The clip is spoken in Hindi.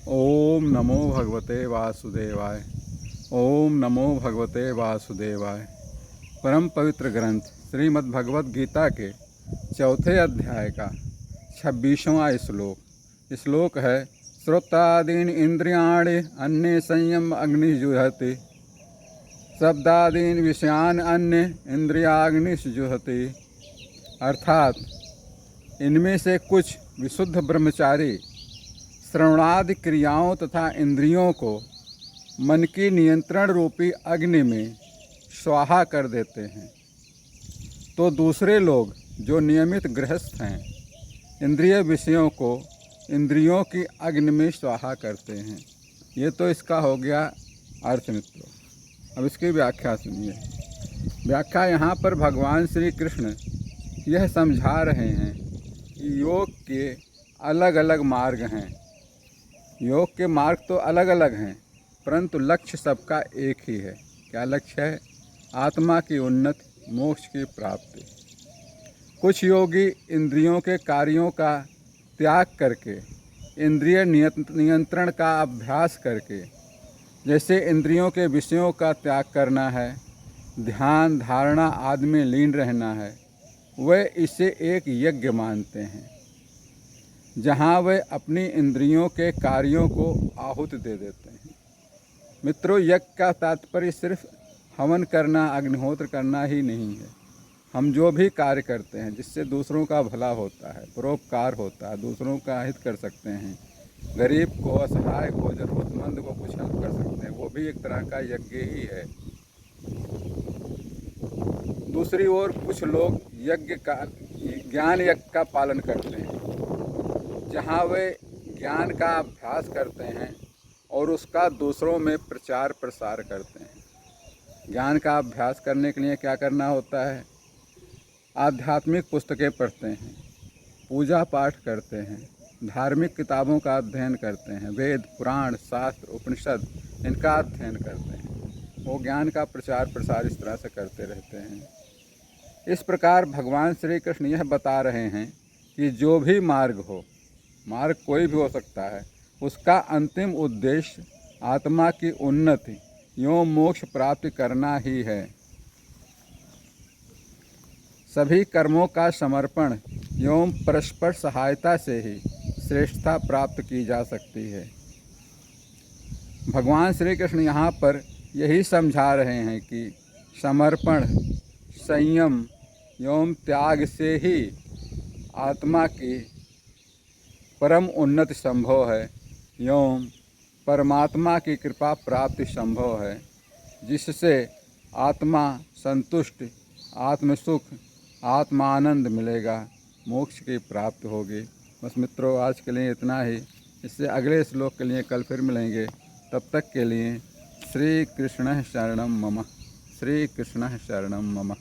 ओम नमो भगवते वासुदेवाय। ओम नमो भगवते वासुदेवाय। परम पवित्र ग्रंथ श्रीमद् भगवत गीता के चौथे अध्याय का 26वां श्लोक। श्लोक है, श्रोतादीन इंद्रियाणि अन्य संयम अग्निजुहति, शब्दादीन विषयान अन्य इंद्रियाग्निजुहति। अर्थात इनमें से कुछ विशुद्ध ब्रह्मचारी श्रवणादि क्रियाओं तथा इंद्रियों को मन की नियंत्रण रूपी अग्नि में स्वाहा कर देते हैं, तो दूसरे लोग जो नियमित गृहस्थ हैं इंद्रिय विषयों को इंद्रियों की अग्नि में स्वाहा करते हैं। ये तो इसका हो गया अर्थ मित्रों। अब इसकी व्याख्या सुनिए। व्याख्या यहाँ पर भगवान श्री कृष्ण यह समझा रहे हैं कि योग के अलग अलग मार्ग हैं। योग के मार्ग तो अलग अलग हैं, परंतु लक्ष्य सबका एक ही है। क्या लक्ष्य है? आत्मा की उन्नति, मोक्ष की प्राप्ति। कुछ योगी इंद्रियों के कार्यों का त्याग करके इंद्रिय नियंत्रण का अभ्यास करके, जैसे इंद्रियों के विषयों का त्याग करना है, ध्यान धारणा आदि में लीन रहना है, वे इसे एक यज्ञ मानते हैं जहाँ वे अपनी इंद्रियों के कार्यों को आहुति दे देते हैं। मित्रों, यज्ञ का तात्पर्य सिर्फ हवन करना, अग्निहोत्र करना ही नहीं है। हम जो भी कार्य करते हैं जिससे दूसरों का भला होता है, परोपकार होता है, दूसरों का हित कर सकते हैं, गरीब को, असहाय को, जरूरतमंद को कुछ हेल्प कर सकते हैं, वो भी एक तरह का यज्ञ ही है। दूसरी ओर कुछ लोग ज्ञान यज्ञ का पालन करते हैं, जहाँ वे ज्ञान का अभ्यास करते हैं और उसका दूसरों में प्रचार प्रसार करते हैं। ज्ञान का अभ्यास करने के लिए क्या करना होता है? आध्यात्मिक पुस्तकें पढ़ते हैं, पूजा पाठ करते हैं, धार्मिक किताबों का अध्ययन करते हैं, वेद पुराण शास्त्र उपनिषद इनका अध्ययन करते हैं। वो ज्ञान का प्रचार प्रसार इस तरह से करते रहते हैं। इस प्रकार भगवान श्री कृष्ण यह बता रहे हैं कि जो भी मार्ग हो, मार्ग कोई भी हो सकता है, उसका अंतिम उद्देश्य आत्मा की उन्नति एवं मोक्ष प्राप्ति करना ही है। सभी कर्मों का समर्पण एवं परस्पर सहायता से ही श्रेष्ठता प्राप्त की जा सकती है। भगवान श्री कृष्ण यहाँ पर यही समझा रहे हैं कि समर्पण, संयम एवं त्याग से ही आत्मा की परम उन्नति संभव है एवं परमात्मा की कृपा प्राप्ति संभव है, जिससे आत्मा संतुष्ट, आत्मसुख, आत्मानंद मिलेगा, मोक्ष की प्राप्ति होगी। बस मित्रों, आज के लिए इतना ही। इससे अगले श्लोक के लिए कल फिर मिलेंगे। तब तक के लिए श्री कृष्ण शरणम मम। श्री कृष्ण शरणम मम।